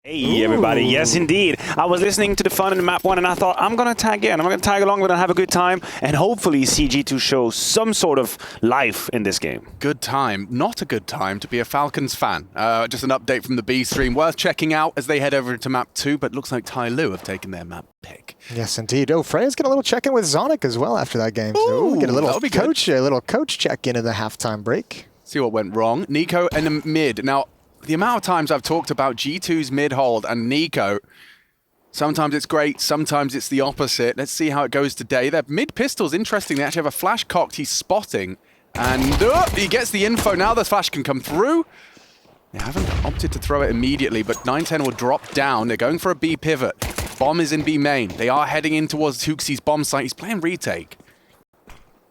Hey everybody, yes indeed. I was listening to the fun in the map one and I thought I'm gonna tag in, I'm gonna tag along with and have a good time and hopefully see G2 show some sort of life in this game. Good time, not a good time to be a Falcons fan. Just an update from the B stream, worth checking out as they head over to map 2, but looks like Tyloo have taken their map pick. Yes indeed. Oh, Freya's got a little check-in with Zonic as well after that game. So we'll get a little coach check-in in the halftime break. See what went wrong. Nico and the mid. Now, the amount of times I've talked about G2's mid-hold and Nico, sometimes it's great, sometimes it's the opposite. Let's see how it goes today. Their mid-pistol's interesting. They actually have a flash cocked. He's spotting. And he gets the info. Now the flash can come through. They haven't opted to throw it immediately, but 9-10 will drop down. They're going for a B pivot. Bomb is in B main. They are heading in towards Hooksy's bomb site. He's playing retake.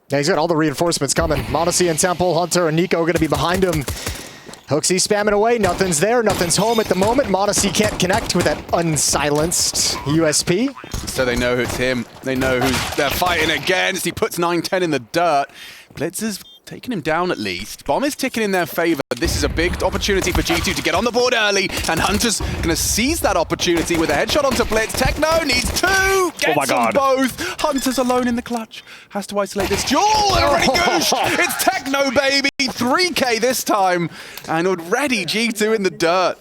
Yeah, he's got all the reinforcements coming. Monacy and Temple, Hunter, and Nico are going to be behind him. Hooksy spamming away, nothing's there, nothing's home at the moment. Monacy can't connect with that unsilenced USP. So they know it's him. They know who they're fighting against. He puts 9-10 in the dirt. Blitz is taking him down at least. Bomb is ticking in their favor. This is a big opportunity for G2 to get on the board early, and Hunter's going to seize that opportunity with a headshot onto Blitz. Techno needs two! Gets them both! Hunter's alone in the clutch. Has to isolate this duel! Already gooshed! It's Techno, baby! 3K this time, and already G2 in the dirt.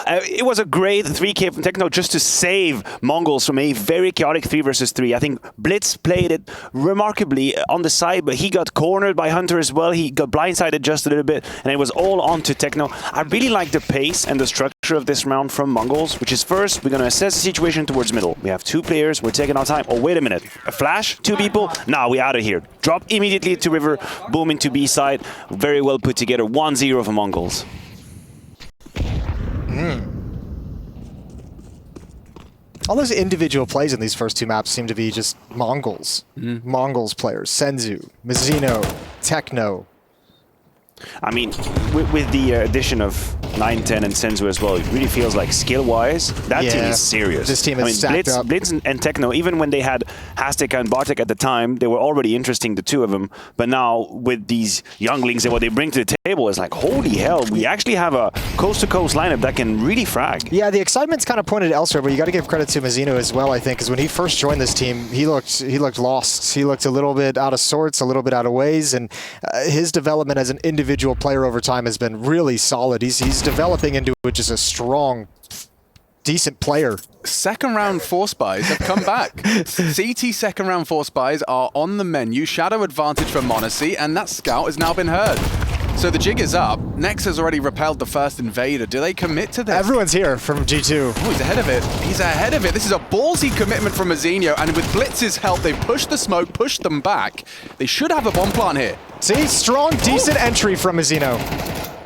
It was a great 3K from Techno just to save MongolZ from a very chaotic 3 versus 3. I think Blitz played it remarkably on the side, but he got cornered by Hunter as well. He got blindsided just a little bit, and it was all on to Techno. I really like the pace and the structure of this round from MongolZ, which is first, we're going to assess the situation towards middle. We have 2 players, we're taking our time. Oh, wait a minute. A flash? 2 people? Nah, we out of here. Drop immediately to River, boom into B side. Very well put together. 1-0 for MongolZ. All those individual plays in these first 2 maps seem to be just MongolZ. MongolZ players. Senzu, Mzinho, Techno. I mean, with the addition of 9-10 and Senzu as well, it really feels like skill-wise, that team is serious. This team is stacked up. Blitz and Techno, even when they had Hastek and Bartek at the time, they were already interesting, the 2 of them. But now, with these younglings and what they bring to the table, it's like, holy hell, we actually have a coast-to-coast lineup that can really frag. Yeah, the excitement's kind of pointed elsewhere, but you got to give credit to Mzinho as well, I think, because when he first joined this team, he looked lost. He looked a little bit out of sorts, a little bit out of ways, and his development as an individual player over time has been really solid. He's developing into just a strong, decent player. Second round Force buys have come back. CT second round Force buys are on the menu. Shadow advantage for Monacy, and that scout has now been heard. So the jig is up. Nexa's already repelled the first invader. Do they commit to this? Everyone's here from G2. Oh, he's ahead of it. He's ahead of it. This is a ballsy commitment from Mzinho, and with Blitz's help, they've pushed the smoke, pushed them back. They should have a bomb plant here. See, strong, decent entry from Mzinho.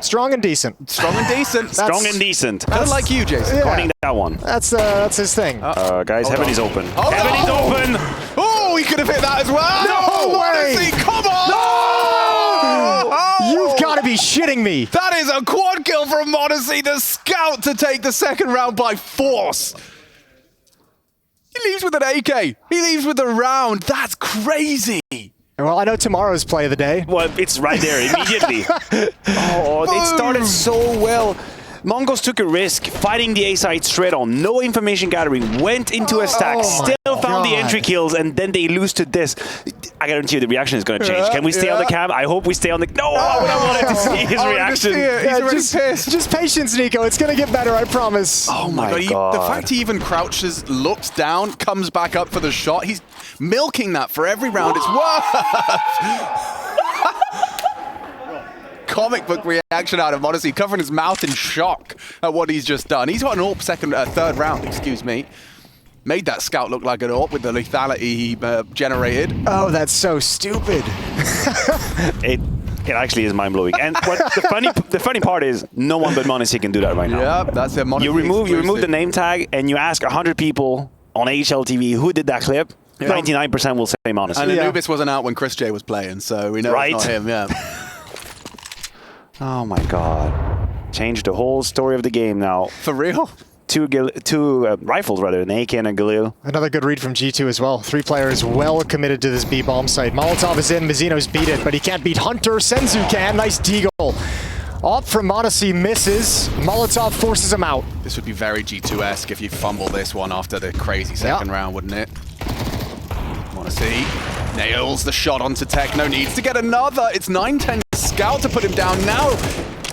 Strong and decent. Strong and decent. Strong and decent. Kind of like you, Jason. Guarding that one. That's his thing. Guys, Heaven is open. Oh, Heaven is open! Oh, he could have hit that as well! No way! Monacy, come on! No! You've got to be shitting me. That is a quad kill from Monacy, the scout, to take the second round by force. He leaves with an AK. He leaves with a round. That's crazy. Well, I know tomorrow's play of the day. Well, it's right there immediately. It started so well. MongolZ took a risk, fighting the A side straight on. No information gathering, went into a stack, still found the entry kills, and then they lose to this. I guarantee you the reaction is going to change. Can we stay on the cam? I hope we stay on the... No, I would have wanted to see his reaction. He's already pissed. Just patience, Nico. It's going to get better, I promise. Oh my God. The fact he even crouches, looks down, comes back up for the shot. He's milking that for every round it's worth. Comic book reaction out of Monacy, covering his mouth in shock at what he's just done. He's got an AWP third round, excuse me. Made that scout look like an AWP with the lethality he generated. Oh, that's so stupid. It actually is mind-blowing. And the funny part is, no one but Monacy can do that right now. Yeah, that's it. You remove the name tag, and you ask 100 people on AHL TV who did that clip. 99% will say Monacy. And Anubis wasn't out when Chris J was playing, so we know it's not him. Yeah. Oh my God. Changed the whole story of the game now. For real? Two rifles, rather, an AK and a Galil. Another good read from G2 as well. 3 players well committed to this B bomb site. Molotov is in, Mzinho's beat it, but he can't beat Hunter. Senzu can. Nice deagle. Off from Odyssey misses. Molotov forces him out. This would be very G2-esque if you fumble this one after the crazy second round, wouldn't it? Want to see. Nails the shot onto Techno. Needs to get another. It's 910 Scout to put him down now.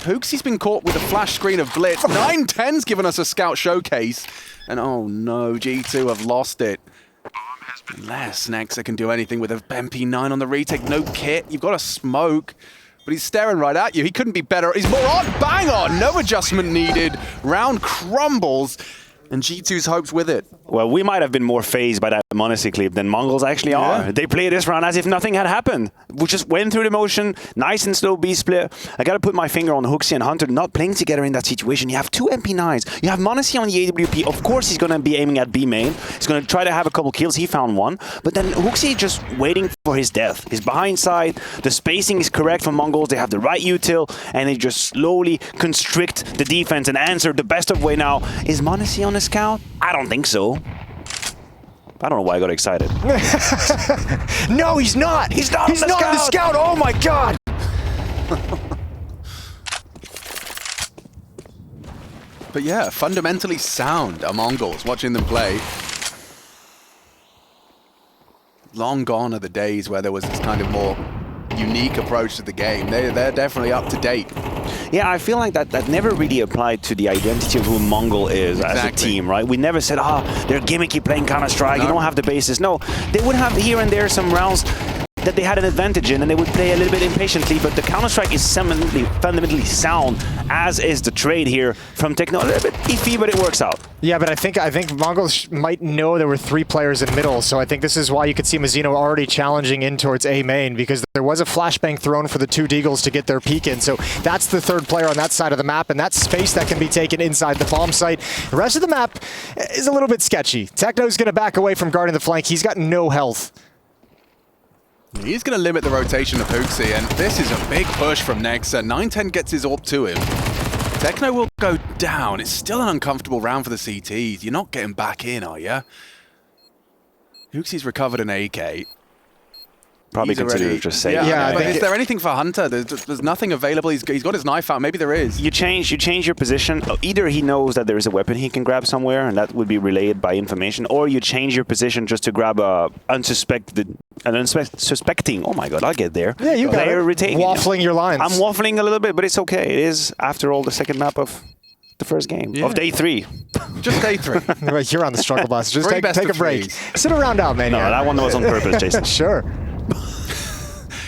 Hooksy's been caught with a flash screen of Blitz. 910's given us a Scout showcase. And oh no, G2 have lost it. Unless nexa can do anything with a MP9 on the retake. No kit. You've got a smoke. But he's staring right at you. He couldn't be better. He's more on. Bang on. No adjustment needed. Round crumbles. And G2's hopes with it. Well, we might have been more phased by that Monacy clip than Mongols actually are. They play this round as if nothing had happened. We just went through the motion, nice and slow B split. I got to put my finger on Hooksy and Hunter not playing together in that situation. You have two MP9s. You have Monacy on the AWP. Of course, he's going to be aiming at B main. He's going to try to have a couple kills. He found one. But then Hooksy just waiting for his death. He's behind side. The spacing is correct for Mongols. They have the right util, and they just slowly constrict the defense and answer the best of way now. Is Monacy on a scout? I don't think so. I don't know why I got excited. No, he's not. He's not. He's not on the scout. Oh my god. But yeah, fundamentally sound are Mongols. Watching them play. Long gone are the days where there was this kind of more unique approach to the game. They're definitely up to date. Yeah, I feel like that never really applied to the identity of who Mongol is as a team, right? We never said, they're gimmicky playing Counter-Strike, you don't have the basis. No, they would have here and there some rounds that they had an advantage in, and they would play a little bit impatiently, but the Counter-Strike is fundamentally sound, as is the trade here from Techno. A little bit iffy, but it works out. Yeah, but I think Mongols might know there were 3 players in middle, so I think this is why you could see Mzinho already challenging in towards A main, because there was a flashbang thrown for the 2 Deagles to get their peek in, so that's the 3rd player on that side of the map, and that space that can be taken inside the bomb site. The rest of the map is a little bit sketchy. Techno's going to back away from guarding the flank. He's got no health. He's going to limit the rotation of Hooksy, and this is a big push from nexa. 910 gets his AWP to him. Techno will go down. It's still an uncomfortable round for the CTs. You're not getting back in, are you? Hooksy's recovered an AK. Probably consider it just safe. Yeah, but is there anything for Hunter? There's nothing available. He's got his knife out. Maybe there is. You change your position. Either he knows that there is a weapon he can grab somewhere, and that would be relayed by information, or you change your position just to grab an unsuspecting. Oh my God, I'll get there. Yeah, you got it. Waffling your lines. I'm waffling a little bit, but it's okay. It is, after all, the second map of the first game of day 3. Just day 3. You're on the struggle bus. Just take a break. Sit around out, man. No, that one was on purpose, Jason. Sure.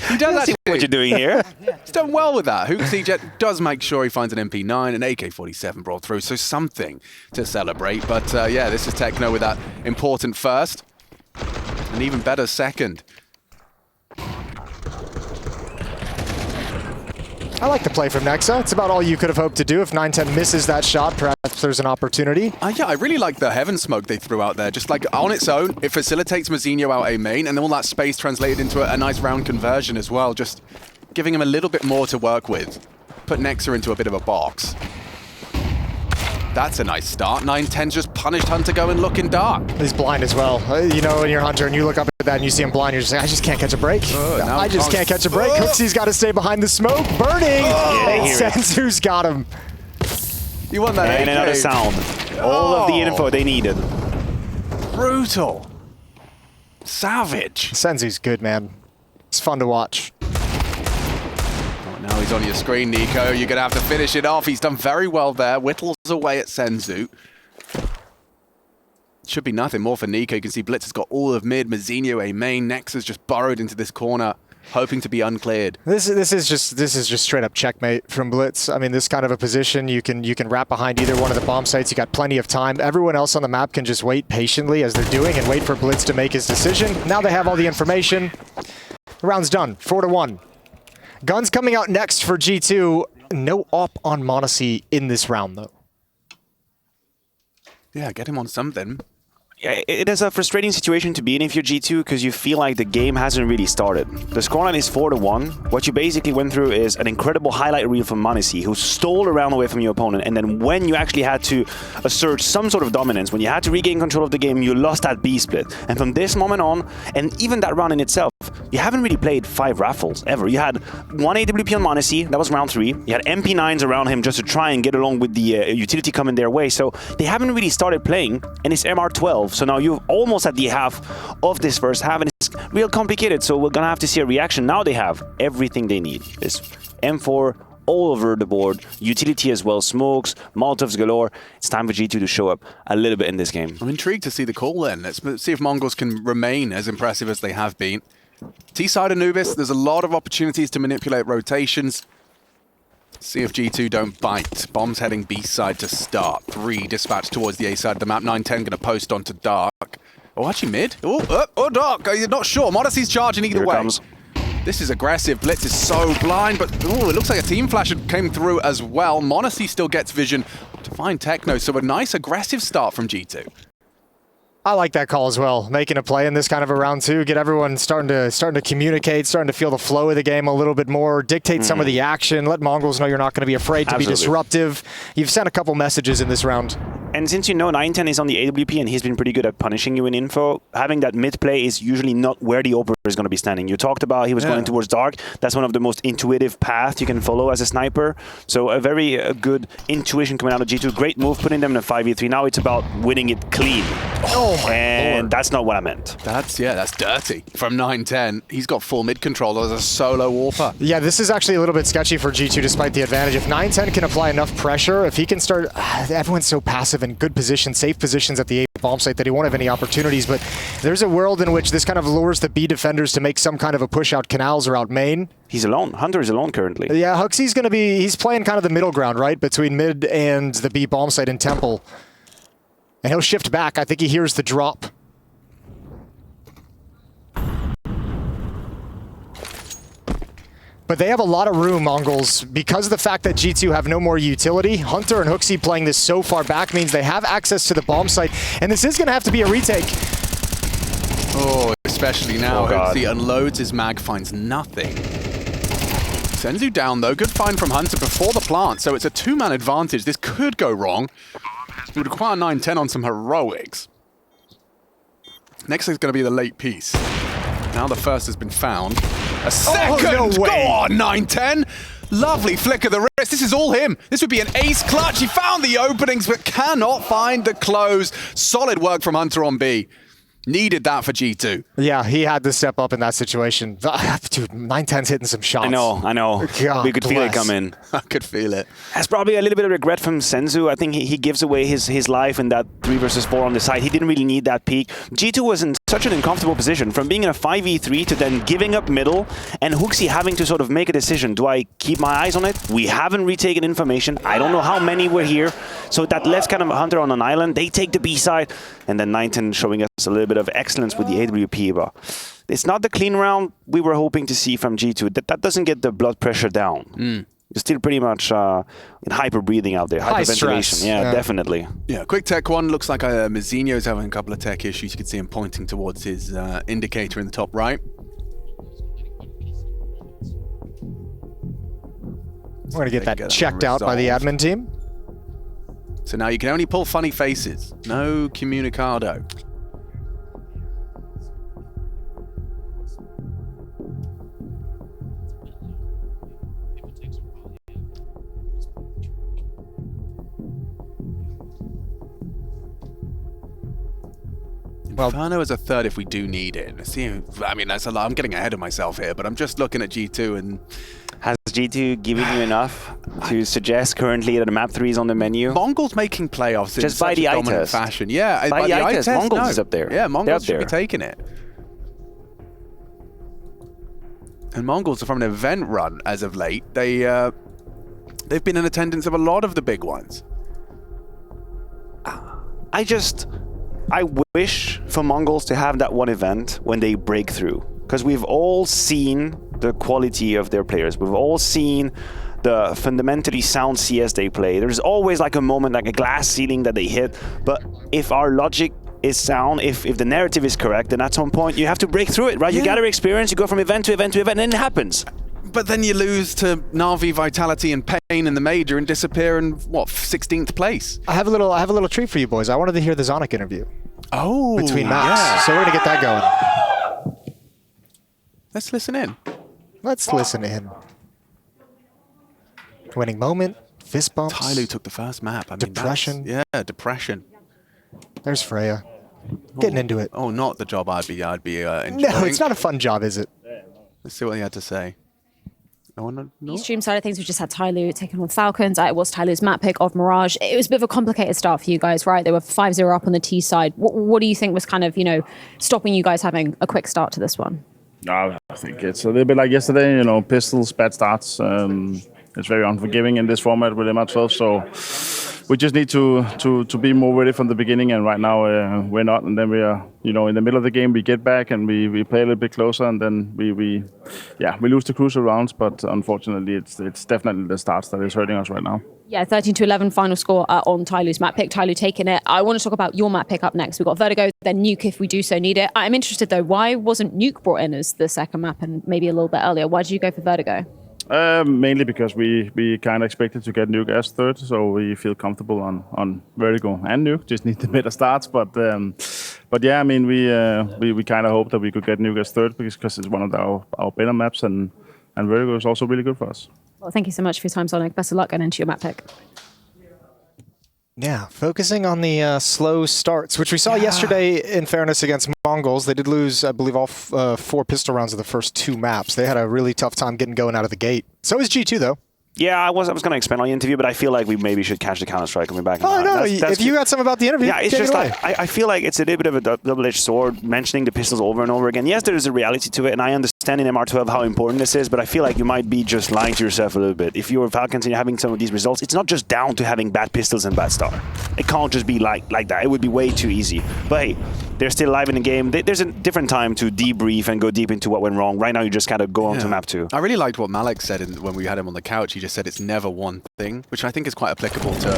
He does actually. What you're doing here. He's done well with that. Hooksy does make sure he finds an MP9, an AK-47 brought through, so something to celebrate. But yeah, this is Techno with that important first, an even better second. I like the play from nexa. It's about all you could have hoped to do. If 910 misses that shot, perhaps there's an opportunity. Yeah, I really like the heaven smoke they threw out there. Just like on its own, it facilitates Mzinho out A main, and then all that space translated into a nice round conversion as well, just giving him a little bit more to work with. Put nexa into a bit of a box. That's a nice start. 910's just punished Hunter going looking dark. He's blind as well. You know, when you're Hunter and you look up at that and you see him blind, you're just like, I just can't catch a break. I just can't catch a break. Hooksy's got to stay behind the smoke. Burning! And Senzu's got him. You want that And AK. another sound. All of the info they needed. Brutal. Savage. Senzu's good, man. It's fun to watch. Now he's on your screen, Nico. You're going to have to finish it off. He's done very well there. Whittles away at Senzu. Should be nothing more for Nico. You can see Blitz has got all of mid. Mzinho A main. Nexa's just burrowed into this corner, hoping to be uncleared. This is just straight up checkmate from Blitz. I mean, this kind of a position, you can wrap behind either one of the bomb sites. You got plenty of time. Everyone else on the map can just wait patiently as they're doing and wait for Blitz to make his decision. Now they have all the information. The round's done. 4-1. Guns coming out next for G2. No op on Monacy in this round, though. Yeah, get him on something. it is a frustrating situation to be in if you're G2 because you feel like the game hasn't really started. The scoreline is 4-1. What you basically went through is an incredible highlight reel from manacy, who stole around away from your opponent, and then when you actually had to assert some sort of dominance, when you had to regain control of the game, you lost that B split. And from this moment on, and even that round in itself, you haven't really played 5 raffles ever. You had 1 AWP on manacy, that was round 3. You had MP9s around him just to try and get along with the utility coming their way. So they haven't really started playing, and it's MR12. So now you're almost at the half of this first half, and it's real complicated. So we're gonna have to see a reaction. Now they have everything they need. It's M4 all over the board, utility as well, smokes, Molotovs galore. It's time for G2 to show up a little bit in this game. I'm intrigued to see the call then. Let's see if Mongols can remain as impressive as they have been. T-side Anubis, there's a lot of opportunities to manipulate rotations. See if G2 don't bite. Bombs heading B-side to start. 3 dispatched towards the A-side of the map. 9-10 going to post onto Dark. Oh, actually mid. Oh, Dark. You're not sure. Modesty's charging either way. Comes. This is aggressive. Blitz is so blind, but it looks like a team flash came through as well. Modesty still gets vision to find Techno, so a nice aggressive start from G2. I like that call as well. Making a play in this kind of a round 2, get everyone starting to communicate, starting to feel the flow of the game a little bit more, dictate some of the action, let Mongols know you're not going to be afraid to be disruptive. You've sent a couple messages in this round. And since you know 9-10 is on the AWP and he's been pretty good at punishing you in info, having that mid play is usually not where the opener is going to be standing. You talked about he was going towards Dark. That's one of the most intuitive paths you can follow as a sniper. So a very good intuition coming out of G2. Great move, putting them in a 5v3. Now it's about winning it clean. Oh my And Lord. that's not what I meant. That's dirty. From 9-10, he's got full mid control as a solo warper. Yeah, this is actually a little bit sketchy for G2 despite the advantage. If 9-10 can apply enough pressure, if he can start... everyone's so passive in good positions, safe positions at the A bomb site that he won't have any opportunities, but there's a world in which this kind of lures the B defenders to make some kind of a push out canals or out main. He's alone. Hunter is alone currently. Yeah, Huxey's going to be... he's playing kind of the middle ground, right? Between mid and the B bomb site in Temple. And he'll shift back. I think he hears the drop. But they have a lot of room, Mongols, because of the fact that G2 have no more utility. Hunter and Huxey playing this so far back means they have access to the bomb site, and this is going to have to be a retake. Oh, especially now. Oh, Huxey unloads his mag, finds nothing. Senzu down, though. Good find from Hunter before the plant, so it's a 2-man advantage. This could go wrong. It would require 9-10 on some heroics. Next is going to be the late piece. Now the first has been found. A second! no way. Go on, 9-10! Lovely flick of the wrist. This is all him. This would be an ace clutch. He found the openings, but cannot find the close. Solid work from Hunter on B. Needed that for G2. Yeah, he had to step up in that situation. Dude, 9-10's hitting some shots. I know. God We could feel it bless. come in. I could feel it. That's probably a little bit of regret from Senzu. I think he gives away his life in that 3 versus 4 on the side. He didn't really need that peak. G2 was in such an uncomfortable position, from being in a 5v3 to then giving up middle, and Huxey having to sort of make a decision. Do I keep my eyes on it? We haven't retaken information. I don't know how many were here. So that left kind of Hunter on an island. They take the B side, and then 9-10 showing us a little bit of excellence with the AWP. But it's not the clean round we were hoping to see from G2. That doesn't get the blood pressure down. You're still pretty much in hyper breathing out there. High Hyperventilation. stress. Yeah, Yeah. definitely. Yeah, quick tech one. Looks like Mzinho is having a couple of tech issues. You can see him pointing towards his indicator in the top right. We're going to get They that checked out by the resolved. admin team. So now you can only pull funny faces. No comunicado. Well- Inferno as a third if we do need it. See, I mean, that's a lot. I'm getting ahead of myself here, but I'm just looking at G2 and Has G2 given you enough to suggest currently that the map 3 is on the menu? Mongols making playoffs in Just by such the a eye dominant test. fashion. Yeah, By the eye test, Mongols no. is up there. Yeah, They're Mongols up should be there. taking it. And Mongols are from an event run as of late. They've been in attendance of a lot of the big ones. I wish for Mongols to have that one event when they break through. Because we've all seen the quality of their players. We've all seen the fundamentally sound CS they play. There's always like a moment, like a glass ceiling that they hit. But if our logic is sound, if the narrative is correct, then at some point you have to break through it, right? You gather experience, you go from event to event to event, and then it happens. But then you lose to Na'Vi, Vitality, and Pain in the major and disappear in, what, 16th place? I have a little treat for you boys. I wanted to hear the Zonic interview. Oh, between maps. So we're going to get that going. Let's listen in. Let's listen in. Winning moment, fist bumps. Tyloo took the first map. I mean, depression. Yeah, depression. There's Freya. Getting into it. Oh, not the job I'd be enjoying. No, it's not a fun job, is it? Let's see what he had to say. No? The stream side of things, we just had Tyloo taking on Falcons. It was Tyloo's map pick of Mirage. It was a bit of a complicated start for you guys, right? They were 5-0 up on the T side. What do you think was kind of, stopping you guys having a quick start to this one? No, I think it's a little bit like yesterday, pistols, bad starts. It's very unforgiving in this format with MR12, so we just need to be more ready from the beginning, and right now we're not, and then we are, in the middle of the game we get back and we play a little bit closer, and then we lose the crucial rounds, but unfortunately it's definitely the starts that is hurting us right now. Yeah, 13-11 final score on Tyloo's map pick. Tyloo taking it. I want to talk about your map pick up next. We've got Vertigo, then Nuke if we do so need it. I'm interested though, why wasn't Nuke brought in as the second map and maybe a little bit earlier? Why did you go for Vertigo? Mainly because we kind of expected to get Nuke as third, so we feel comfortable on Vertigo and Nuke. Just need the better starts, but yeah, I mean we kind of hope that we could get Nuke as third because it's one of our better maps, and Vertigo is also really good for us. Well, thank you so much for your time, Sonic. Best of luck and into your map pick. Yeah, focusing on the slow starts, which we saw yesterday, in fairness, against Mongols. They did lose, I believe, all 4 pistol rounds of the first 2 maps. They had a really tough time getting going out of the gate. So is G2, though. Yeah, I was going to expand on the interview, but I feel like we maybe should catch the Counter-Strike coming back. Oh, no, if you got something about the interview, yeah, it's just like, I feel like it's a little bit of a double-edged sword, mentioning the pistols over and over again. Yes, there is a reality to it, and I understand in MR12 how important this is, but I feel like you might be just lying to yourself a little bit. If you're Falcons and you're having some of these results, it's not just down to having bad pistols and bad start. It can't just be like that. It would be way too easy. But hey, they're still live in the game. There's a different time to debrief and go deep into what went wrong. Right now, you just kind of go on to map 2. I really liked what Malik said when we had him on the couch. He just said it's never one thing, which I think is quite applicable to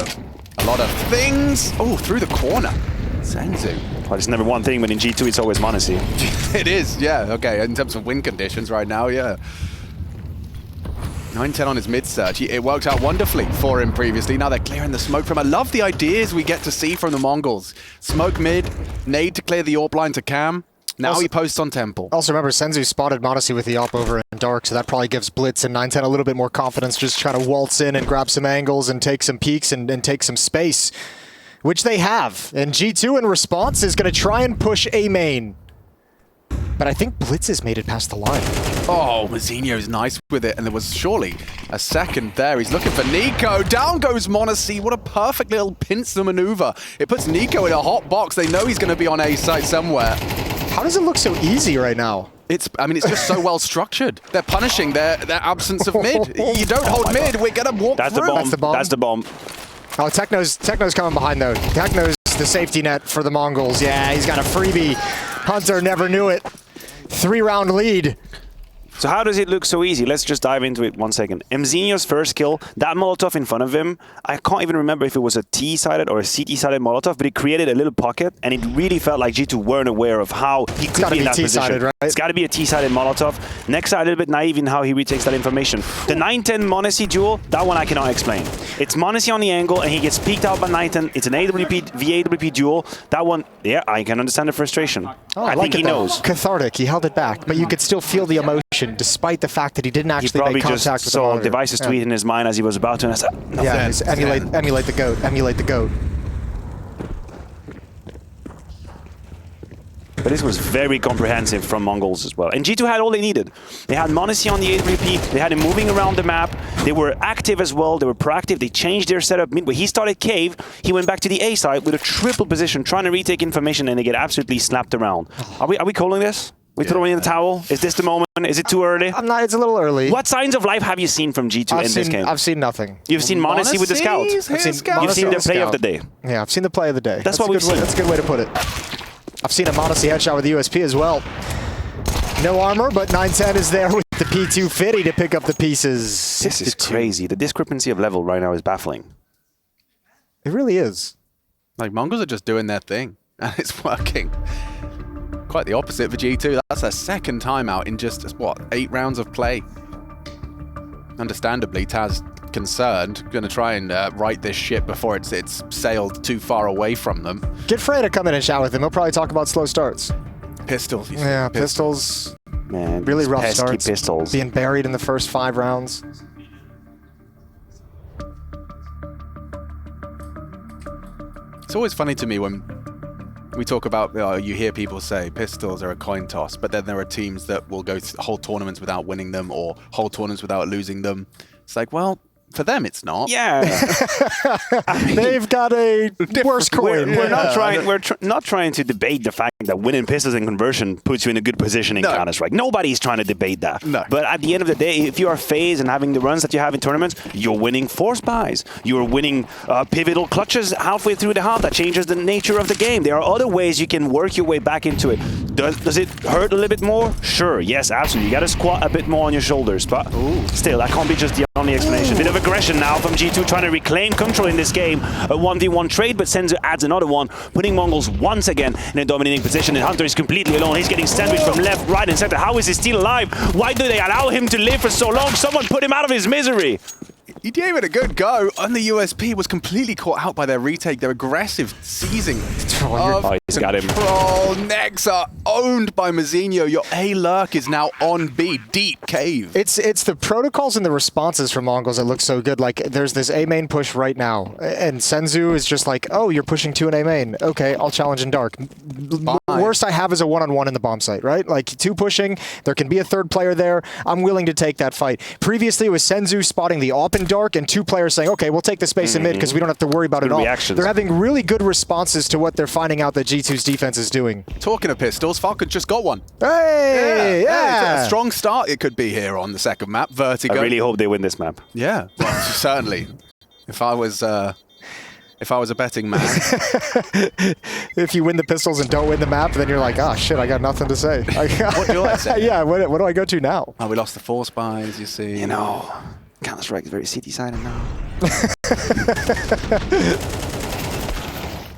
a lot of things. Oh, through the corner. Senzu. Well, it's never one thing, but in G2, it's always Monacy. It is, yeah. Okay, in terms of win conditions right now, yeah. 9-10 on his mid-search. It worked out wonderfully for him previously. Now they're clearing the smoke from him. I love the ideas we get to see from the Mongols. Smoke mid, nade to clear the AWP line to Cam. Now also, he posts on Temple. Also remember, Senzu spotted Monacy with the AWP over in Dark, so that probably gives Blitz and 9-10 a little bit more confidence, just trying to waltz in and grab some angles and take some peeks and take some space, which they have. And G2 in response is going to try and push A main. But I think Blitz has made it past the line. Oh, Mzinho's nice with it, and there was surely a second there. He's looking for Nico. Down goes Monacy. What a perfect little pincer maneuver. It puts Nico in a hot box. They know he's going to be on A site somewhere. How does it look so easy right now? It's just so well structured. They're punishing their absence of mid. You don't hold mid, we're going to walk That's through. The bomb. That's the bomb. Oh, Techno's coming behind, though. Techno's the safety net for the Mongols. Yeah, he's got a freebie. Hunter never knew it. 3-round lead. So how does it look so easy? Let's just dive into it 1 second. Mzinho's first kill, that Molotov in front of him, I can't even remember if it was a T-sided or a CT-sided Molotov, but it created a little pocket, and it really felt like G2 weren't aware of how he could be in that position. Right? It's got to be a T-sided Molotov. Nexa a little bit naive in how he retakes that information. The 9-10 Monacy duel, that one I cannot explain. It's Monacy on the angle, and he gets peeked out by 9-10. It's an AWP, VAWP duel. That one, yeah, I can understand the frustration. Oh, I think he knows. Cathartic, he held it back, but you could still feel the emotion, despite the fact that he didn't actually make contact with the monitor. He probably just saw Device's tweet in his mind as he was about to, and I said, no. Yeah, emulate the GOAT, emulate the GOAT. But this was very comprehensive from Mongols as well. And G2 had all they needed. They had Monacy on the AWP, they had him moving around the map, they were active as well, they were proactive, they changed their setup midway. He started cave, he went back to the A side with a triple position, trying to retake information, and they get absolutely slapped around. Are we calling this? We throwing in the towel? Is this the moment? Is it too early? It's a little early. What signs of life have you seen from G2 in this game? I've seen nothing. You've seen Monacy with the scout. You've seen the play of the day. Yeah, I've seen the play of the day. That's what we've seen. That's a good way to put it. I've seen a Monacy headshot with the USP as well. No armor, but 9-10 is there with the P250 to pick up the pieces. This is crazy. The discrepancy of level right now is baffling. It really is. Like, Mongols are just doing their thing. And it's working. Quite the opposite for G2. That's their second timeout in just, what, 8 rounds of play. Understandably, Taz concerned, going to try and right this ship before it's sailed too far away from them. Get Frey to come in and chat with him. He'll probably talk about slow starts. Pistols. Yeah, pistols. Man, Really rough pesky starts. pistols. Being buried in the first 5 rounds. It's always funny to me when we talk about, you hear people say pistols are a coin toss, but then there are teams that will go whole tournaments without winning them or whole tournaments without losing them. It's like, well, for them, it's not. Yeah. They've got a worse coin. We're not trying. We're not trying to debate the fact that winning pistols in conversion puts you in a good position in Counter-Strike. Nobody's trying to debate that. No. But at the end of the day, if you are FaZe and having the runs that you have in tournaments, you're winning force buys. You're winning pivotal clutches halfway through the half. That changes the nature of the game. There are other ways you can work your way back into it. Does it hurt a little bit more? Sure. Yes, absolutely. You got to squat a bit more on your shoulders. But still, that can't be just the only explanation. Bit of aggression now from G2 trying to reclaim control in this game. A 1v1 trade, but Mzinho adds another one, putting Mongols once again in a dominating position. And Hunter is completely alone. He's getting sandwiched from left, right, and center. How is he still alive? Why do they allow him to live for so long? Someone put him out of his misery. He gave it a good go, and the USP was completely caught out by their retake, their aggressive seizing of he's got him. control. Nexa owned by Mzinho. Your A lurk is now on B, deep cave. It's the protocols and the responses from Mongols that look so good. Like, there's this A main push right now, and Mzinho is just like, oh, you're pushing 2 in A main. Okay, I'll challenge in dark. Worst I have is a one-on-one in the bomb site, right? Like, 2 pushing, there can be a 3rd player there. I'm willing to take that fight. Previously, it was Mzinho spotting the AWP in dark, and 2 players saying, okay, we'll take the space in mid because we don't have to worry about it all. Reactions. They're having really good responses to what they're finding out that G2's defense is doing. Talking of pistols, Falcon just got one. Hey, yeah. It's a strong start it could be here on the second map, Vertigo. I really hope they win this map. Yeah, well, certainly. If I was a betting man. If you win the pistols and don't win the map, then you're like, oh shit, I got nothing to say. What do I say? Yeah, what do I go to now? Oh, we lost the force buys, you see. You know, Counter-Strike is very city-sided now.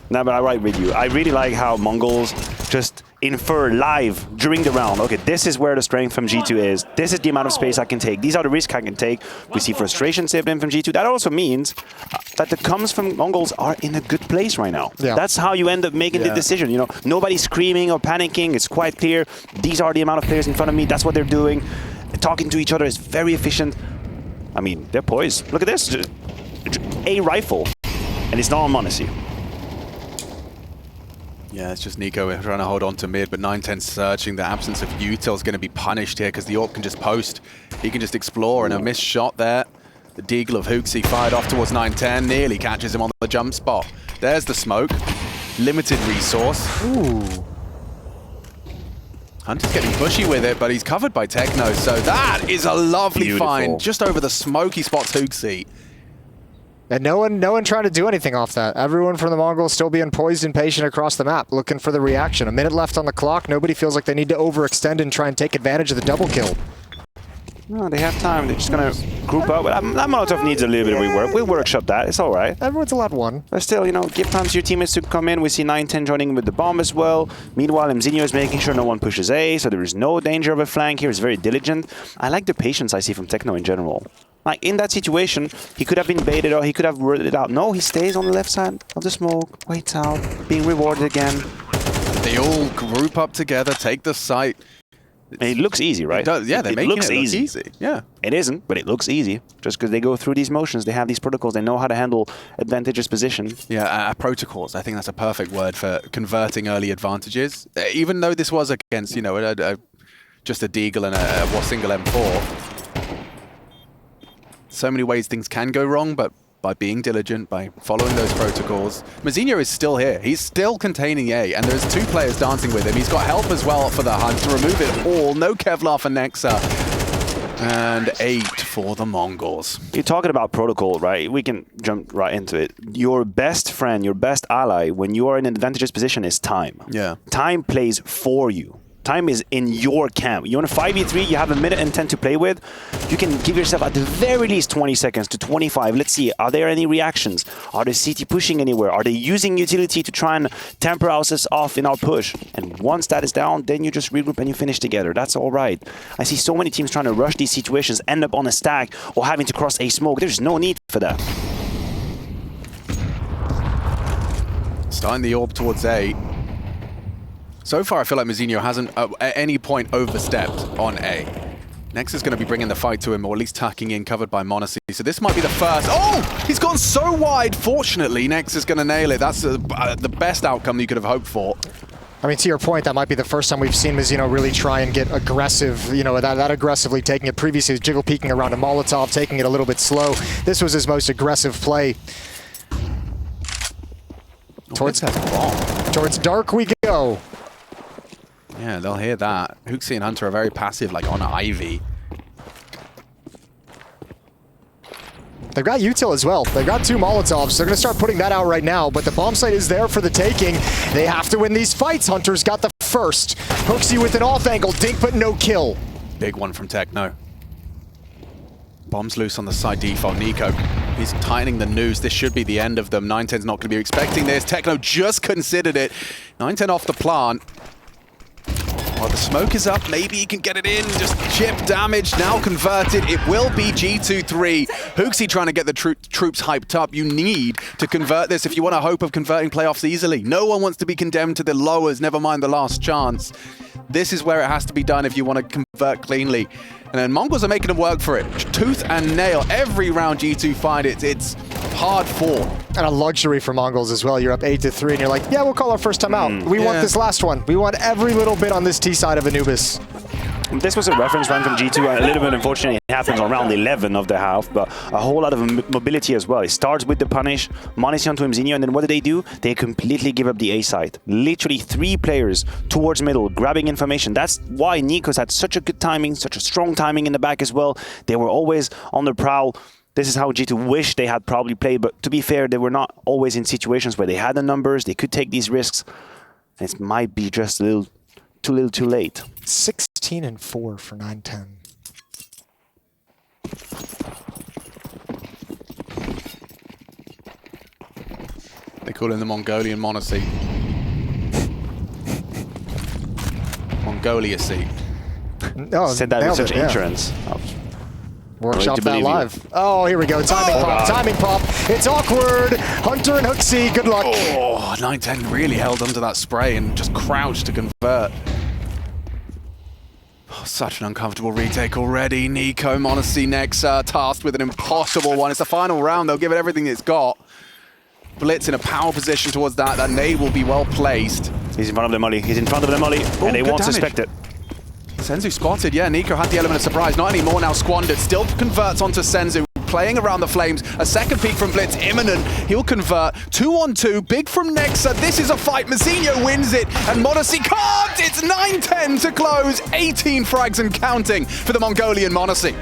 No, but I'm right with you. I really like how Mongols just infer live during the round. Okay, this is where the strength from G2 is. This is the amount of space I can take. These are the risks I can take. We see frustration saved in from G2. That also means that the comms from Mongols are in a good place right now. Yeah. That's how you end up making the decision. You know, nobody's screaming or panicking. It's quite clear. These are the amount of players in front of me. That's what they're doing. Talking to each other is very efficient. I mean, they're poised. Look at this. A rifle. And it's not on Monacy. Yeah, it's just Nico trying to hold on to mid, but 9-10 searching. The absence of util is going to be punished here because the AWP can just post. He can just explore, and a missed shot there. The deagle of Hooksy fired off towards 9-10, nearly catches him on the jump spot. There's the smoke. Limited resource. Ooh. Hunter's getting pushy with it, but he's covered by Techno, so that is a lovely find. Just over the smoke, he spots Hooksy. And no one trying to do anything off that. Everyone from the Mongols still being poised and patient across the map, looking for the reaction. A minute left on the clock. Nobody feels like they need to overextend and try and take advantage of the double kill. No, they have time. They're just going to group up. That Molotov needs a little bit of rework. We'll workshop that. It's all right. Everyone's allowed one. But still, you know, give time to your teammates to come in. We see 9-10 joining with the bomb as well. Meanwhile, Mzinho is making sure no one pushes A, so there is no danger of a flank here. He's very diligent. I like the patience I see from Techno in general. Like, in that situation, he could have been baited or he could have ruled it out. No, he stays on the left side of the smoke, waits out, being rewarded again. They all group up together, take the site. And it looks easy, right? Yeah, they're making it look easy. Yeah. It isn't, but it looks easy. Just because they go through these motions, they have these protocols, they know how to handle advantageous position. Yeah, protocols. I think that's a perfect word for converting early advantages. Even though this was against, you know, just a deagle and a single M4. So many ways things can go wrong, but by being diligent, by following those protocols. Mzinho is still here. He's still containing A, and there's 2 players dancing with him. He's got help as well for the hunt to remove it all. No Kevlar for Nexa. And 8 for the Mongols. You're talking about protocol, right? We can jump right into it. Your best friend, your best ally, when you are in an advantageous position is time. Yeah. Time plays for you. Time is in your camp. You want a 5v3, you have a minute and 10 to play with. You can give yourself at the very least 20 seconds to 25. Let's see, are there any reactions? Are the CT pushing anywhere? Are they using utility to try and temper us off in our push? And once that is down, then you just regroup and you finish together. That's all right. I see so many teams trying to rush these situations, end up on a stack or having to cross a smoke. There's no need for that. Starting the orb towards A. So far, I feel like Mzinho hasn't at any point overstepped on A. Nexa's going to be bringing the fight to him, or at least tucking in, covered by Monacy. So this might be the first. Oh! He's gone so wide. Fortunately, Nexa's going to nail it. That's the best outcome you could have hoped for. I mean, to your point, that might be the first time we've seen Mzinho really try and get aggressive, you know, that aggressively taking it. Previously, he was jiggle peeking around a Molotov, taking it a little bit slow. This was his most aggressive play. Towards dark we go. Yeah, they'll hear that. Hooksy and Hunter are very passive, like on Ivy. They've got util as well. They've got 2 Molotovs. They're going to start putting that out right now, but the bomb site is there for the taking. They have to win these fights. Hunter's got the first. Hooksy with an off angle. Dink, but no kill. Big one from Techno. Bombs loose on the side default. neeko, he's tightening the noose. This should be the end of them. 910's not going to be expecting this. Techno just considered it. 910 off the plant. Well, the smoke is up. Maybe he can get it in. Just chip damage. Now converted. It will be G2-3. Hooksy trying to get the troops hyped up. You need to convert this if you want a hope of converting playoffs easily. No one wants to be condemned to the lowers, never mind the last chance. This is where it has to be done if you want to convert cleanly. And then Mongols are making them work for it. Tooth and nail. Every round G2 find it. It's hard fought. And a luxury for Mongols as well. You're up 8-3 and you're like, yeah, we'll call our first time out. We want this last one. We want every little bit on this T side of Anubis. This was a reference run from G2. A little bit unfortunately it happens on round 11 of the half, but a whole lot of mobility as well. It starts with the punish, Monacy onto Mzinho, and then what do? They completely give up the A side. Literally 3 players towards middle, grabbing information. That's why neko's had such a good timing, such a strong timing in the back as well. They were always on the prowl. This is how G2 wish they had probably played, but to be fair, they were not always in situations where they had the numbers, they could take these risks. It might be just a little too late. 16-4 for 910. They call him the Mongolian Monacy. Mongolia seat. Oh, said that with such insurance. Workshop that live. Oh, here we go. Timing pop. Timing pop. It's awkward. Hunter and Hooksy, good luck. Oh, 910 really held onto that spray and just crouched to convert. Oh, such an uncomfortable retake already. neeko, Monacy, nexa, tasked with an impossible one. It's the final round. They'll give it everything it's got. Blitz in a power position towards that. That nade will be well placed. He's in front of the molly. He's in front of the molly, and they won't suspect it. Senzu spotted, yeah, neeko had the element of surprise, not anymore now squandered, still converts onto Senzu, playing around the flames, a second peek from Blitz, imminent, he'll convert, 2-on-2, big from Nexa, this is a fight, Mzinho wins it, and Monacy can't, it's 9-10 to close, 18 frags and counting for the Mongolian Monacy.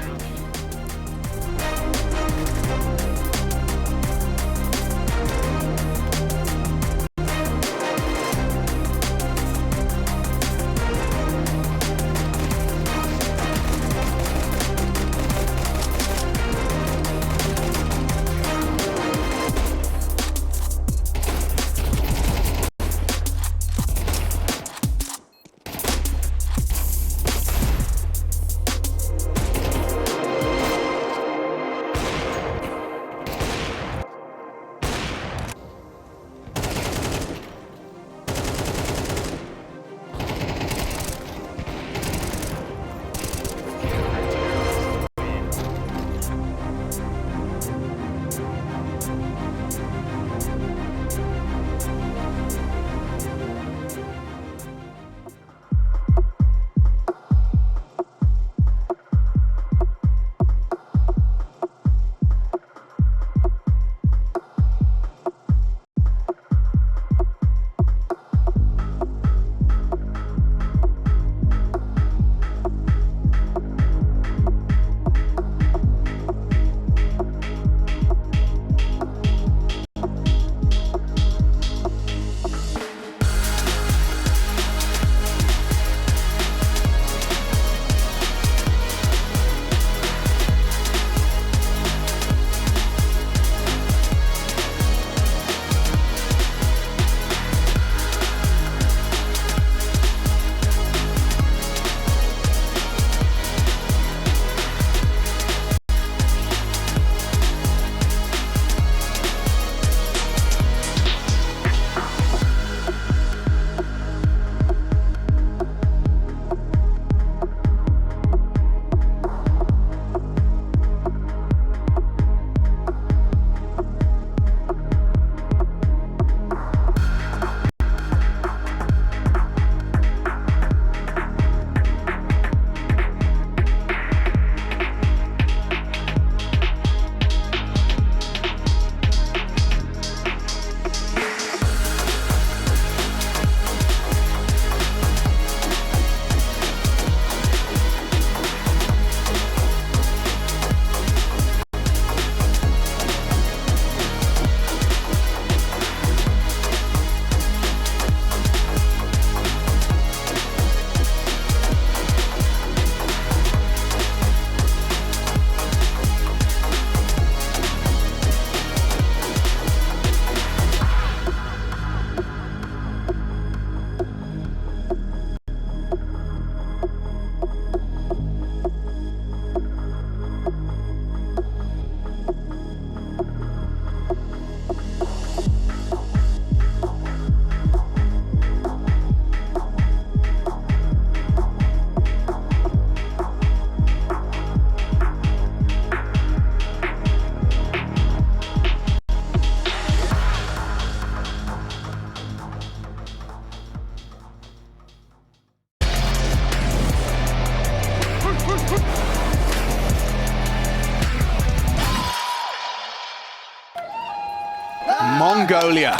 Mongolia.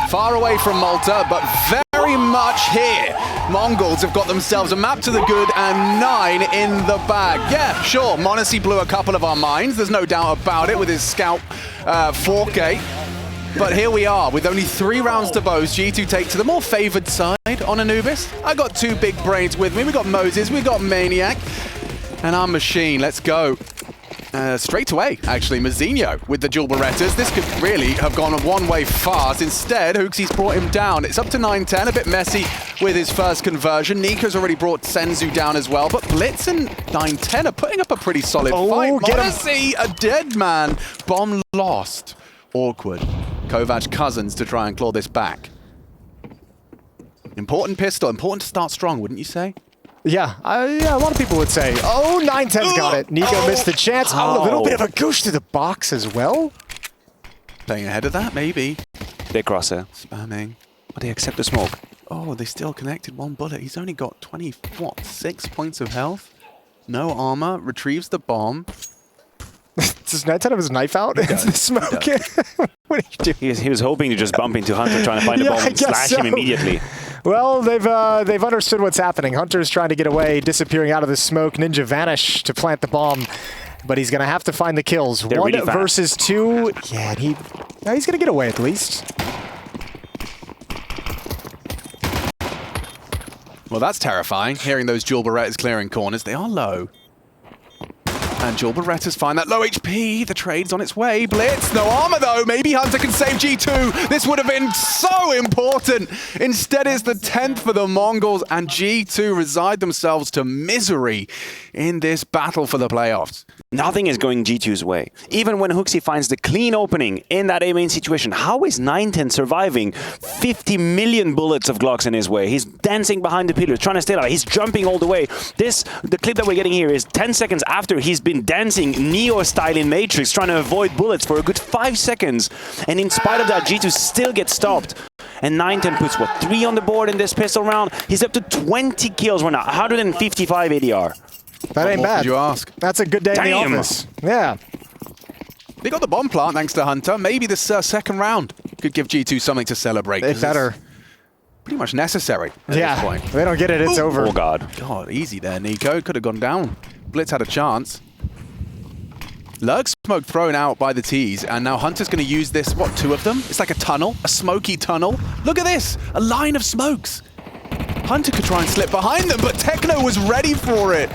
Far away from Malta, but very much here. Mongols have got themselves a map to the good and 9 in the bag. Yeah, sure, m0NESY blew a couple of our minds. There's no doubt about it with his Scout 4K. But here we are with only 3 rounds to boast. G2 take to the more favored side on Anubis. I got 2 big brains with me. We got Moses, we got Maniac, and our machine. Let's go. Straight away, actually, Mzinho with the dual Berettas. This could really have gone one way fast. Instead, HooXi's brought him down. It's up to 9-10, a bit messy with his first conversion. Neeko's already brought Senzu down as well, but Blitz and 9-10 are putting up a pretty solid fight. m0NESY, a dead man. Bomb lost. Awkward. Kovac Cousins to try and claw this back. Important pistol, important to start strong, wouldn't you say? Yeah, a lot of people would say, oh, 9-10's got it. Neeko missed the chance. Oh, a little bit of a goosh to the box as well. Playing ahead of that, maybe. They cross it. Spamming. But they accept the smoke. Oh, they still connected 1 bullet. He's only got 6 points of health. No armor. Retrieves the bomb. Does 9-10 have his knife out? It's the smoke. What are you doing? He was hoping to just bump into Hunter, trying to find a bomb and slash him immediately. Well, they've understood what's happening. Hunter's trying to get away, disappearing out of the smoke. Ninja vanish to plant the bomb, but he's going to have to find the kills. They're 1 really versus 2. Yeah, and he's going to get away at least. Well, that's terrifying, hearing those dual Berettas clearing corners. They are low. And dual Berettas find that low HP. The trade's on its way. Blitz, no armor though. Maybe Hunter can save G2. This would have been so important. Instead, it's the 10th for the Mongols, and G2 reside themselves to misery in this battle for the playoffs. Nothing is going G2's way. Even when HooXi finds the clean opening in that A main situation, how is 9-10 surviving 50 million bullets of Glocks in his way? He's dancing behind the pillars, trying to stay alive. He's jumping all the way. The clip that we're getting here is 10 seconds after he's been dancing Neo-style in Matrix, trying to avoid bullets for a good 5 seconds. And in spite of that, G2 still gets stopped. And 9-10 puts, 3 on the board in this pistol round? He's up to 20 kills right now, 155 ADR. That ain't bad. Did you ask? That's a good day in the office. Yeah. They got the bomb plant thanks to Hunter. Maybe this second round could give G2 something to celebrate. It better. Pretty much necessary at this point. If they don't get it, it's over. Oh, God. God, easy there, Neeko. Could have gone down. Blitz had a chance. Lurk smoke thrown out by the T's, and now Hunter's going to use this, 2 of them? It's like a tunnel, a smoky tunnel. Look at this, a line of smokes. Hunter could try and slip behind them, but Techno was ready for it.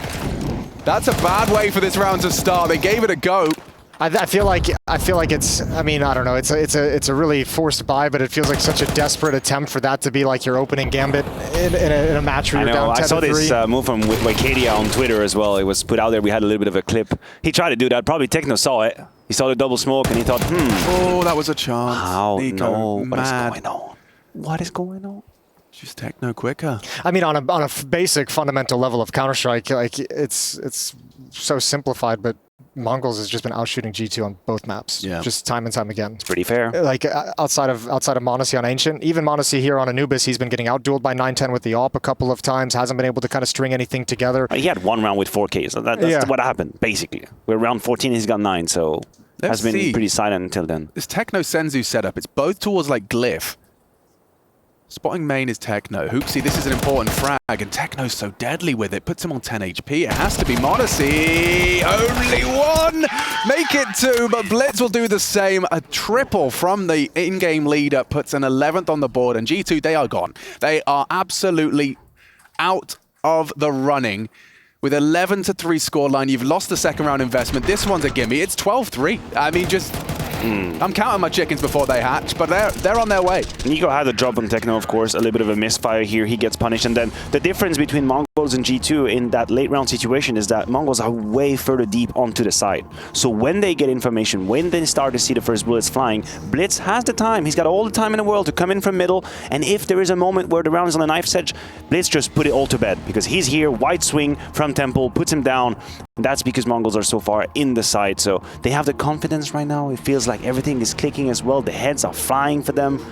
That's a bad way for this round to start. They gave it a go. I feel like it's. I mean, I don't know. It's a really forced buy, but it feels like such a desperate attempt for that to be like your opening gambit in a match where you're down 10-3. I saw this move from Wikidia on Twitter as well. It was put out there. We had a little bit of a clip. He tried to do that. Probably Techno saw it. He saw the double smoke and he thought, Oh, that was a chance. How? Neeko, No. What is mad. going on? What is going on? Just Techno quicker. I mean, on a basic fundamental level of Counter-Strike, like it's so simplified, but Mongols has just been outshooting G2 on both maps, just time and time again. It's pretty fair. Like outside of m0NESY on Ancient, even m0NESY here on Anubis, he's been getting outdueled by 9-10 with the AWP a couple of times. Hasn't been able to kind of string anything together. He had 1 round with 4K, so that's what happened basically. We're round 14, he's got 9, so has been pretty silent until then. This Techno Senzu setup, it's both towards like Glyph. Spotting main is Techno. HooXi, this is an important frag, and Techno's so deadly with it. Puts him on 10 HP. It has to be m0NESY. Only 1! Make it 2, but Blitz will do the same. A triple from the in-game leader puts an 11th on the board, and G2, they are gone. They are absolutely out of the running. With 11-3 scoreline, you've lost the second round investment. This one's a gimme. It's 12-3. I mean, just... I'm counting my chickens before they hatch, but they're on their way. Neeko had a drop on Techno, of course, a little bit of a misfire here. He gets punished, and then the difference between Mongols and G2 in that late round situation is that Mongols are way further deep onto the side. So when they get information, when they start to see the first bullets flying, Blitz has the time. He's got all the time in the world to come in from middle, and if there is a moment where the round is on the knife's edge, Blitz just put it all to bed, because he's here, wide swing from Temple, puts him down. That's because Mongols are so far in the side, so they have the confidence right now. It feels like everything is clicking as well. The heads are flying for them.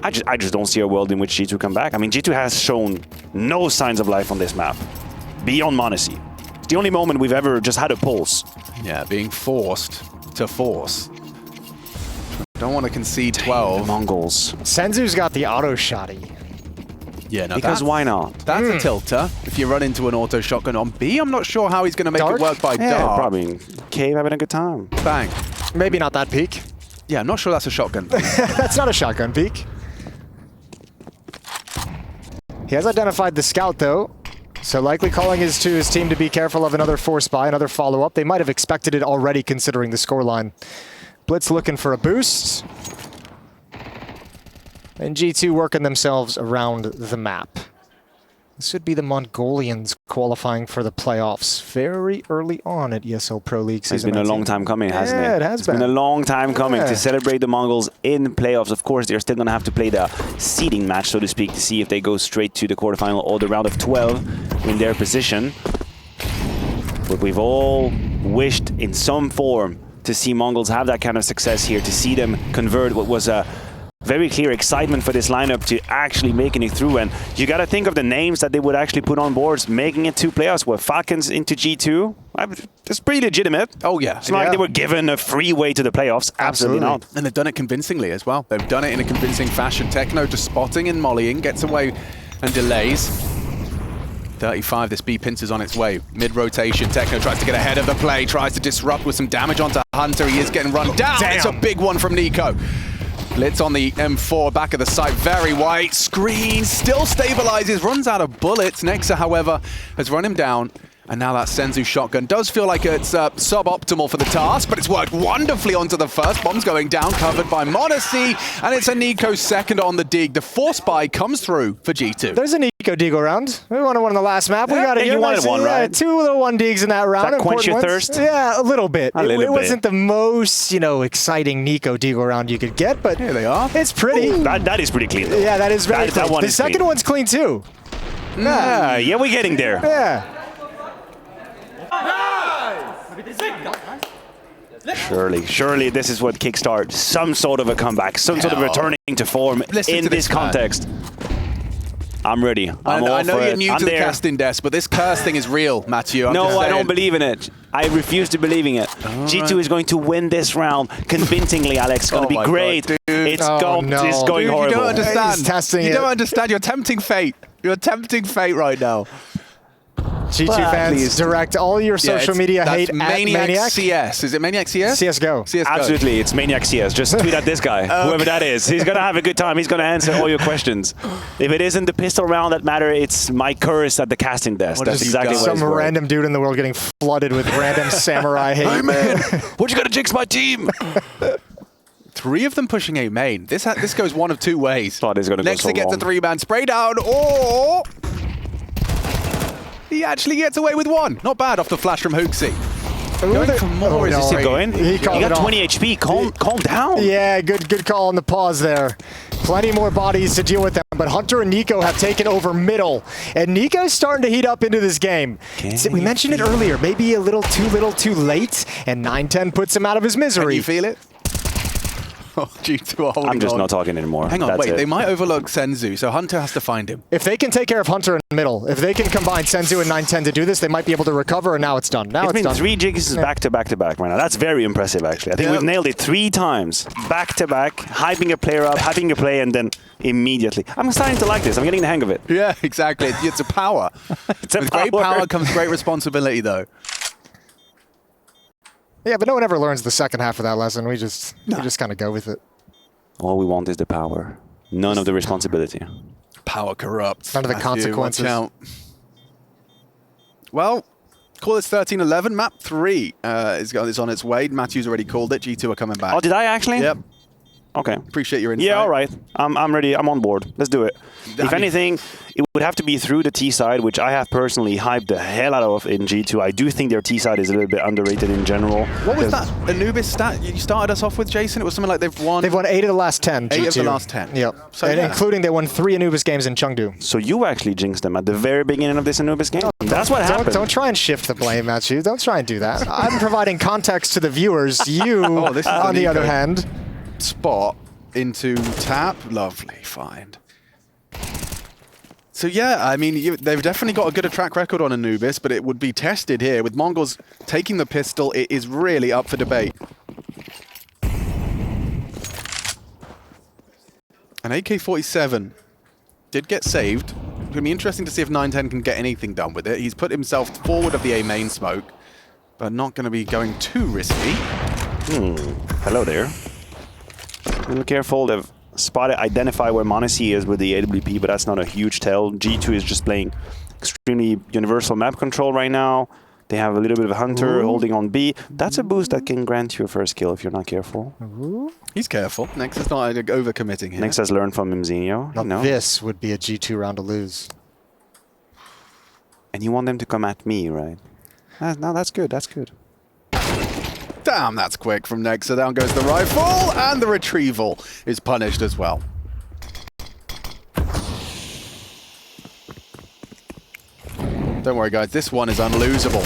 I just don't see a world in which G2 come back. I mean, G2 has shown no signs of life on this map, beyond m0NESY. It's the only moment we've ever just had a pulse. Yeah, being forced to force. Don't want to concede 12. Mongols. Senzu's got the auto shotty. Yeah, no, Because why not? That's a tilter. If you run into an auto shotgun on B, I'm not sure how he's going to make Dark? it work by Yeah, dark. probably. Cave having a good time. Bang. Maybe not that peak. Yeah, I'm not sure that's a shotgun. That's not a shotgun peak. He has identified the scout, though. So likely calling to his team to be careful of another force buy, another follow-up. They might have expected it already considering the scoreline. Blitz looking for a boost. And G2 working themselves around the map. This would be the Mongolians qualifying for the playoffs very early on at ESL Pro League season. It's been a 19. long time coming, hasn't it? Yeah, it has It's been a long time coming Yeah. to celebrate the Mongols in playoffs. Of course, they're still going to have to play the seeding match, so to speak, to see if they go straight to the quarterfinal or the round of 12 in their position. But we've all wished in some form to see Mongols have that kind of success here, to see them convert what was a very clear excitement for this lineup to actually making it through. And you got to think of the names that they would actually put on boards, making it to playoffs. With Falcons into G2, that's pretty legitimate. Oh, yeah. It's not like they were given a free way to the playoffs. Absolutely not. And they've done it convincingly as well. They've done it in a convincing fashion. Techno just spotting and mollying, gets away and delays. 35, this B pincers on its way. Mid-rotation, Techno tries to get ahead of the play, tries to disrupt with some damage onto Hunter. He is getting run down. Damn. It's a big one from Nico. Blitz on the M4, back of the site, very white. Screen, still stabilizes, runs out of bullets. Nexa, however, has run him down. And now that Senzu shotgun does feel like it's suboptimal for the task, but it's worked wonderfully onto the first. Bomb's going down, covered by Modesty, and it's a Nico second on the dig. The force buy comes through for G2. There's a Nico dig around. We wanted one in the last map. We got it. you wanted one, right? Two little one digs in that round. Does that quench important your ones. thirst? Yeah, a little bit. A little it bit. wasn't the most, exciting Nico dig round you could get, but Here they are. it's pretty. That is pretty clean, though. Yeah, that is very That clean. one The is second clean. one's clean too. Yeah, we're getting there. Yeah. Surely this is what kickstarts some sort of a comeback, some sort of returning to form Listen in to this this man. context. I'm ready. I'm all I know for you're it. new I'm to the there. casting desk, but this curse thing is real, Matthew. I'm No, just I don't saying. believe in it. I refuse to believe in it. G2 is going to win this round convincingly, Alex. It's going to Oh be my great. God, dude. It's Oh, going no. it's going Dude, horrible. you don't understand. He's testing you it. don't understand. You're tempting fate. You're tempting fate right now. G2 Well, at fans, least- direct all your social media that's hate Maniac at Maniac. CS. Is it Maniac CS? CSGO. CSGO. Absolutely, it's Maniac CS. Just tweet at this guy, whoever that is. He's going to have a good time. He's going to answer all your questions. If it isn't the pistol round that matter, it's my curse at the casting desk. What That's has he exactly done? what it's Some for. random dude in the world getting flooded with random samurai hate. Hey, man, what you got to jinx my team? 3 of them pushing A main. This goes one of 2 ways. Thought it was gonna go Next so to get the long. 3-man spray down, or he actually gets away with 1. Not bad off the flash from Hooksy. Going for more is no. Is it going? He called You it got off. 20 HP. Calm down. Yeah, good call on the pause there. Plenty more bodies to deal with them, but Hunter and Nico have taken over middle, and Nico's starting to heat up into this game. We mentioned it earlier, maybe a little too late, and 9-10 puts him out of his Can misery. you feel it? Oh, G2 are holding I'm just on. not talking anymore. Hang on, That's wait. it. They might overlook Senzu, so Hunter has to find him. If they can take care of Hunter in middle, if they can combine Senzu and 9-10 to do this, they might be able to recover, and now it's done. Now It's it's been done. 3 jigs back to back to back right now. That's very impressive, actually. I think Yeah. we've nailed it 3 times. Back to back, hyping a player up, having a play, and then immediately. I'm starting to like this. I'm getting the hang of it. Yeah, exactly. It's a power. It's a With great power. power comes great responsibility, though. Yeah, but no one ever learns the second half of that lesson. We just kind of go with it. All we want is the power. None of the responsibility. Power corrupts. None of the Matthew, consequences. watch out. Well, call this 13-11. Map 3 is on its way. Matthew's already called it. G2 are coming back. Oh, did I actually? Yep. Okay. Appreciate your insight. Yeah, all right. I'm ready. I'm on board. Let's do it. If anything, it would have to be through the T side, which I have personally hyped the hell out of in G2. I do think their T side is a little bit underrated in general. What was that Anubis stat you started us off with, Jason? It was something like they've won... They've won 8 of the last 10. 8 of the G2. last 10. Yep. So, and yeah. including they won 3 Anubis games in Chengdu. So you actually jinxed them at the very beginning of this Anubis game. That's what happened. Don't try and shift the blame at you. Don't try and do that. I'm providing context to the viewers. You, Oh, this is on the the other Nico. hand. Spot into tap. Lovely find. So yeah, I mean, they've definitely got a good track record on Anubis, but it would be tested here. With Mongols taking the pistol, it is really up for debate. An AK-47 did get saved. It's going to be interesting to see if 910 can get anything done with it. He's put himself forward of the A main smoke, but not going to be going too risky. Hello there. A little careful. They've spotted, identify where Monacy is with the AWP, but that's not a huge tell. G2 is just playing extremely universal map control right now. They have a little bit of a hunter holding on B. That's a boost that can grant you a first kill if you're not careful. He's careful. Nexa's not overcommitting here. Nexa's learned from Mzinho. Now this would be a G2 round to lose. And you want them to come at me, right? No, that's good. That's good. Damn, that's quick from Nexa. Down goes the rifle, and the retrieval is punished as well. Don't worry, guys. This one is unlosable.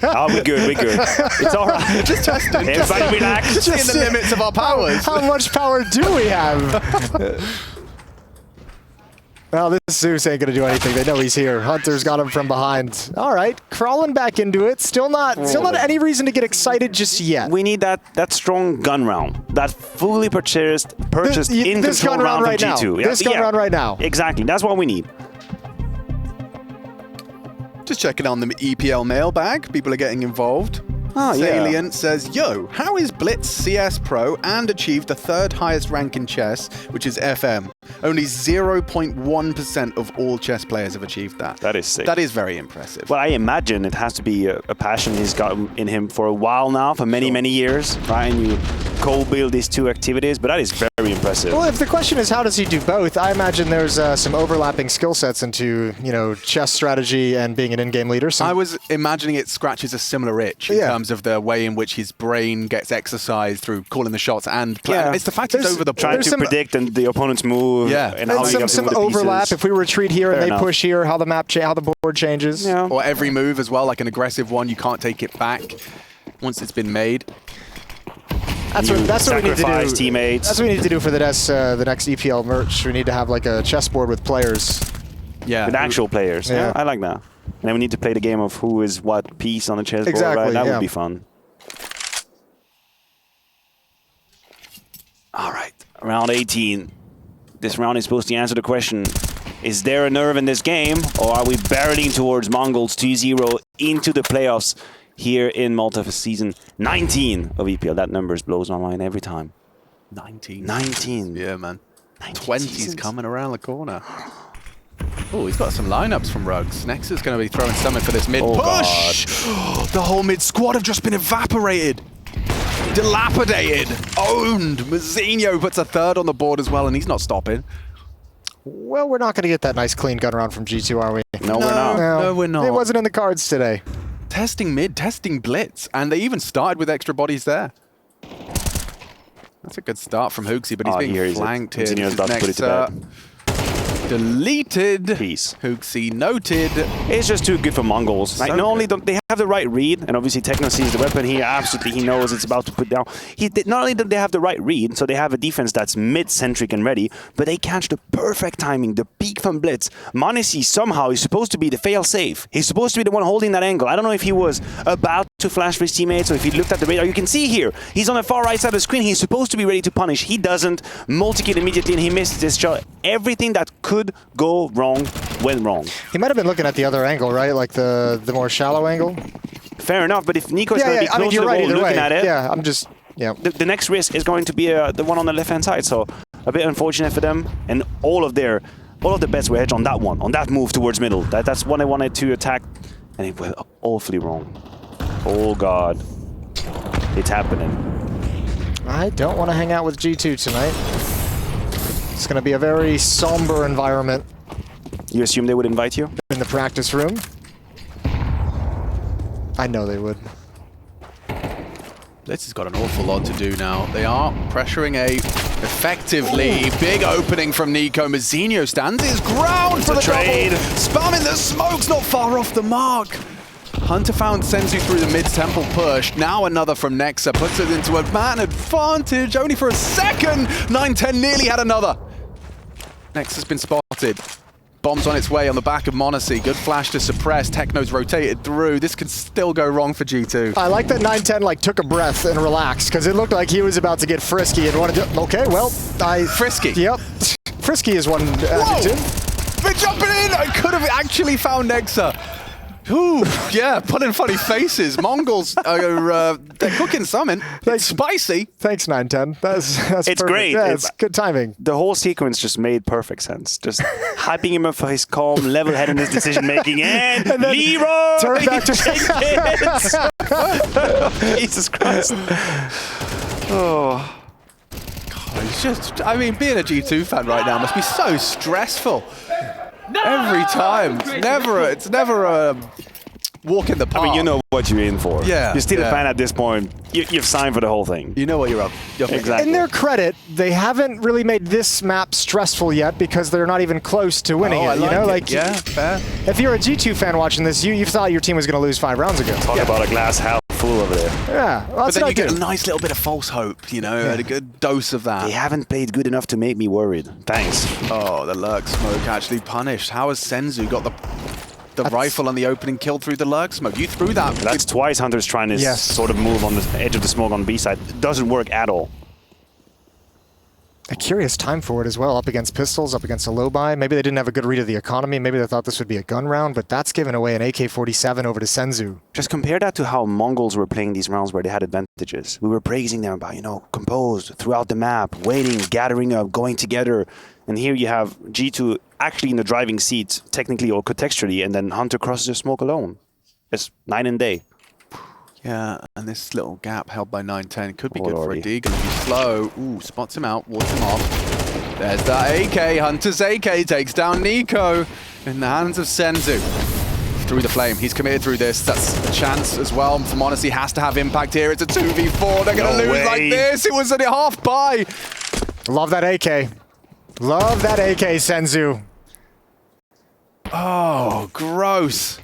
Oh, we're good. We're good. It's all right. Just testing. Everybody relax. Just in the limits of our powers. How much power do we have? Well, this Zeus ain't gonna do anything. They know he's here. Hunter's got him from behind. All right, crawling back into it. Still not any reason to get excited just yet. We need that strong gun round. That fully purchased in this control gun round right from now. G2. This gun round right now. Exactly. That's what we need. Just checking on the EPL mailbag. People are getting involved. Oh, yeah. Salient says, yo, how is Blitz CS Pro and achieved the third highest rank in chess, which is FM? Only 0.1% of all chess players have achieved that. That is sick. That is very impressive. Well, I imagine it has to be a passion he's got in him for a while now, for many, many years, right? And you co-build these two activities, but that is very impressive. Well, if the question is how does he do both, I imagine there's some overlapping skill sets into, chess strategy and being an in-game leader. So I was imagining it scratches a similar itch in terms of the way in which his brain gets exexercised through calling the shots and playing. Yeah. It's the fact he's over the Trying board. to predict the opponent's move. Yeah. And how you some overlap. If we retreat here and they push here, how the board changes. Yeah. Or every move as well, like an aggressive one, you can't take it back once it's been made. That's what we need to do. Teammates. That's what we need to do for the next EPL merch. We need to have like a chessboard with players. Yeah. With actual players. Yeah. I like that. And then we need to play the game of who is what piece on the chessboard. Exactly, Right? That yeah. would be fun. All right. Round 18. This round is supposed to answer the question, is there a nerve in this game, or are we barreling towards MongolZ 2-0 into the playoffs here in Malta for season 19 of EPL? That number blows my mind every time. 19. 19. Yeah, man. 19 20's seasons. coming around the corner. Oh, he's got some lineups from Rugs. Nexa's going to be throwing something for this mid push. The whole mid squad have just been evaporated. Dilapidated. Owned. Mzinho puts a third on the board as well, and he's not stopping. Well, we're not going to get that nice clean gun round from G2, are we? No, we're not. No, we're not. It wasn't in the cards today. Testing mid, testing blitz, and they even started with extra bodies there. That's a good start from Hooksy, but he's being flanked here. Mzinho's about to put it to bed. Deleted. Peace. Hooksy noted. It's just too good for MongolZ. Like, So not only good. don't they have the right read, and obviously Techno sees the weapon here, absolutely he knows it's about to put down. Not only do they have the right read, so they have a defense that's mid-centric and ready, but they catch the perfect timing, the peak from Blitz. Monacy somehow is supposed to be the fail-safe. He's supposed to be the one holding that angle. I don't know if he was about to flash for his teammates or if he looked at the radar. You can see here, he's on the far right side of the screen. He's supposed to be ready to punish. He doesn't. Multi-kill immediately, and he missed this shot. Everything that could go wrong went wrong. He might have been looking at the other angle, right? Like the more shallow angle. Fair enough, but if Nico is going to be close to you're the right ball either looking way. at it, Yeah, I'm just, the next risk is going to be the one on the left-hand side. So a bit unfortunate for them, and all of the bets were hedged on that one, on that move towards middle. That's one they wanted to attack, and it went awfully wrong. Oh God, it's happening. I don't want to hang out with G2 tonight. It's going to be a very somber environment You assume they would invite you? in the practice room. I know they would. Blitz has got an awful lot to do now. They are pressuring A effectively. Big opening from Nico. Mzinho stands his ground for the trade. double. Spamming the smokes, not far off the mark. Hunter found Senzu through the mid-temple push. Now another from Nexa puts it into a man advantage only for a second. 910 nearly had another. Nexa's been spotted. Bomb's on its way on the back of m0NESY. Good flash to suppress. Techno's rotated through. This could still go wrong for G2. I like that 910 like took a breath and relaxed because it looked like he was about to get frisky and wanted to. Okay, well, Frisky. Yep, frisky is one adjective. They're jumping in. I could have actually found Nexa. Ooh, yeah, putting funny faces. Mongols are they're cooking something. It's spicy. Thanks, 910. That's It's perfect. great. Yeah, it's good timing. The whole sequence just made perfect sense. Just hyping him up for his calm, level-headedness decision making, and then Leroy turn back to Jenkins! Jesus Christ! Oh, It's just, I mean, being a G2 fan right now must be so stressful. Every time. It's never a walk in the park. I mean, you know what you're in for. Yeah, You're still yeah. a fan at this point. You've signed for the whole thing. You know what you're up. Exactly. In their credit, they haven't really made this map stressful yet because they're not even close to winning Oh, I it. like You know, it. like Yeah, fair. if you're a G2 fan watching this, you thought your team was going to lose 5 rounds ago. Talk about a glass half full over there. Yeah, well, But that's then what you I get do. a nice little bit of false hope, you know, a good dose of that. They haven't played good enough to make me worried. Thanks. Oh, the lurk smoke actually punished. How has Senzu got the rifle on the opening kill through the lurk smoke? You threw that. That's twice Hunter's trying to Yes. sort of move on the edge of the smoke on B side. It doesn't work at all. A curious time for it as well, up against pistols, up against a low buy. Maybe they didn't have a good read of the economy. Maybe they thought this would be a gun round, but that's given away an AK-47 over to Senzu. Just compare that to how Mongols were playing these rounds where they had advantages. We were praising them about, composed throughout the map, waiting, gathering up, going together. And here you have G2 actually in the driving seat, technically or contextually, and then Hunter crosses the smoke alone. It's night and day. Yeah, and this little gap held by 910 could be Oh, good for a lordy. D. Gonna be slow. Ooh, spots him out, walks him off. There's that AK. Hunter's AK takes down Nico in the hands of Senzu. Through the flame. He's committed through this. That's a chance as well. For m0NESY has to have impact here. It's a 2v4. They're going to No lose like way. this. It was at a half buy. Love that AK. Love that AK, Senzu. Oh, gross.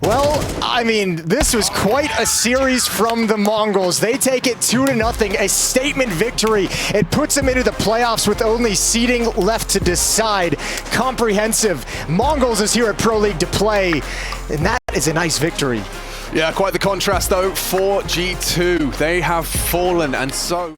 Well, I mean, this was quite a series from the Mongols. They take it 2-0, a statement victory. It puts them into the playoffs with only seeding left to decide. Comprehensive. Mongols is here at Pro League to play, and that is a nice victory. Yeah, quite the contrast though for G2. They have fallen, and so...